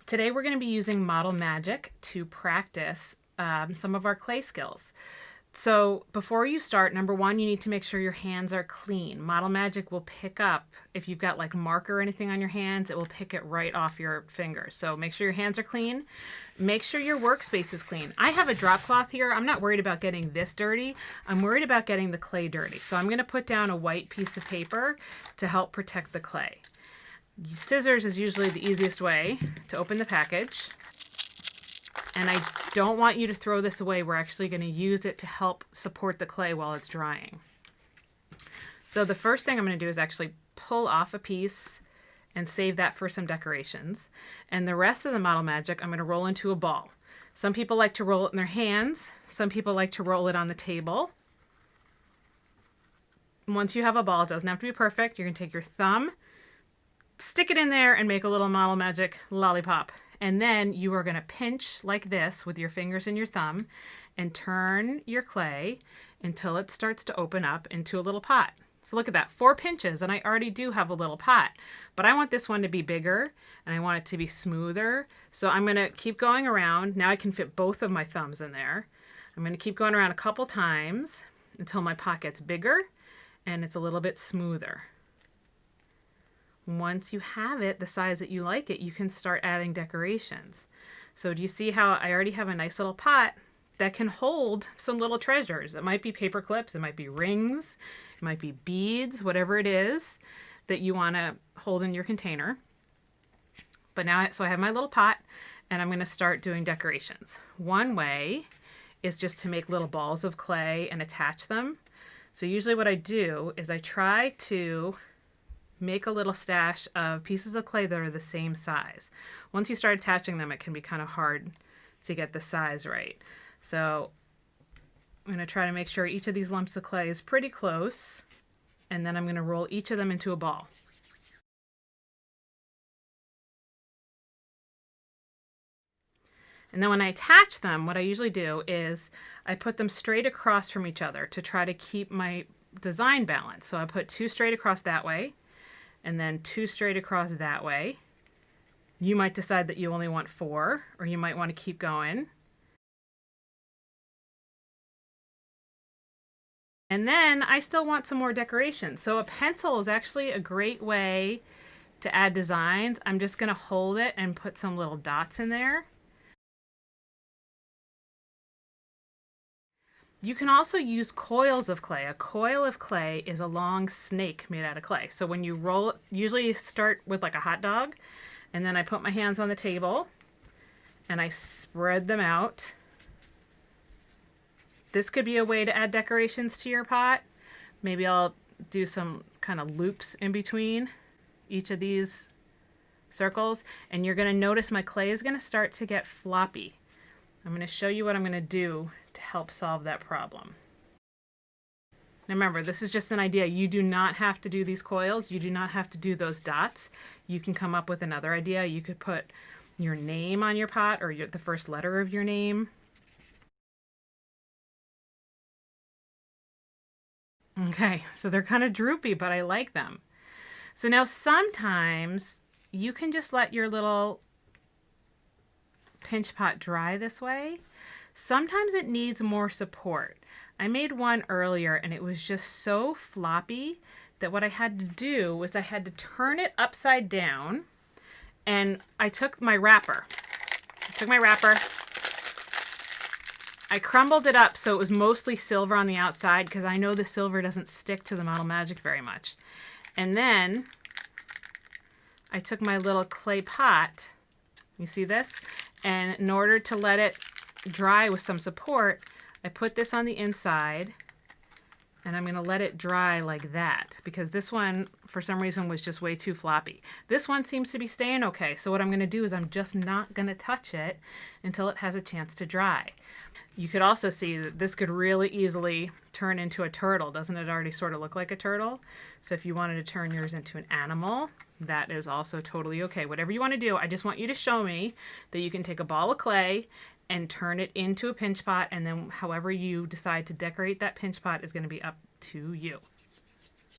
Today we're going to be using Model Magic to practice some of our clay skills. So before you start, number one, you need to make sure your hands are clean. Model Magic will pick up, if you've got like marker or anything on your hands, it will pick it right off your fingers. So make sure your hands are clean. Make sure your workspace is clean. I have a drop cloth here. I'm not worried about getting this dirty. I'm worried about getting the clay dirty. So I'm going to put down a white piece of paper to help protect the clay. Scissors is usually the easiest way to open the package. And I don't want you to throw this away. We're actually going to use it to help support the clay while it's drying. So the first thing I'm going to do is actually pull off a piece and save that for some decorations. And the rest of the Model Magic I'm going to roll into a ball. Some people like to roll it in their hands. Some people like to roll it on the table. Once you have a ball, it doesn't have to be perfect. You're going to take your thumb, stick it in there, and make a little Model Magic lollipop. And then you are going to pinch like this with your fingers and your thumb and turn your clay until it starts to open up into a little pot. So look at that, 4 pinches, and I already do have a little pot. But I want this one to be bigger, and I want it to be smoother. So I'm going to keep going around. Now I can fit both of my thumbs in there. I'm going to keep going around a couple times until my pot gets bigger and it's a little bit smoother. Once you have it the size that you like it, you can start adding decorations. So do you see how I already have a nice little pot that can hold some little treasures? It might be paper clips, it might be rings, it might be beads, whatever it is that you want to hold in your container. But now, so I have my little pot and I'm going to start doing decorations. One way is just to make little balls of clay and attach them. So usually what I do is I try to make a little stash of pieces of clay that are the same size. Once you start attaching them, it can be kind of hard to get the size right. So I'm going to try to make sure each of these lumps of clay is pretty close, and then I'm going to roll each of them into a ball. And then when I attach them, what I usually do is I put them straight across from each other to try to keep my design balanced. So I put 2 straight across that way, and then 2 straight across that way. You might decide that you only want 4, or you might want to keep going. And then I still want some more decoration. So a pencil is actually a great way to add designs. I'm just going to hold it and put some little dots in there. You can also use coils of clay. A coil of clay is a long snake made out of clay. So when you roll it, usually you start with like a hot dog, and then I put my hands on the table and I spread them out. This could be a way to add decorations to your pot. Maybe I'll do some kind of loops in between each of these circles, and you're going to notice my clay is going to start to get floppy. I'm going to show you what I'm going to do to help solve that problem. Now remember, this is just an idea. You do not have to do these coils. You do not have to do those dots. You can come up with another idea. You could put your name on your pot, or the first letter of your name. Okay, so they're kind of droopy, but I like them. So now sometimes you can just let your little pinch pot dry this way. Sometimes it needs more support. I made one earlier and it was just so floppy that what I had to do was I had to turn it upside down, and I took my wrapper. I crumbled it up so it was mostly silver on the outside, because I know the silver doesn't stick to the Model Magic very much. And then I took my little clay pot, you see this? And in order to let it dry with some support, I put this on the inside, and I'm going to let it dry like that, because this one, for some reason, was just way too floppy. This one seems to be staying okay, so what I'm going to do is I'm just not going to touch it until it has a chance to dry. You could also see that this could really easily turn into a turtle. Doesn't it already sort of look like a turtle? So if you wanted to turn yours into an animal, that is also totally okay. Whatever you want to do, I just want you to show me that you can take a ball of clay and turn it into a pinch pot, and then however you decide to decorate that pinch pot is going to be up to you.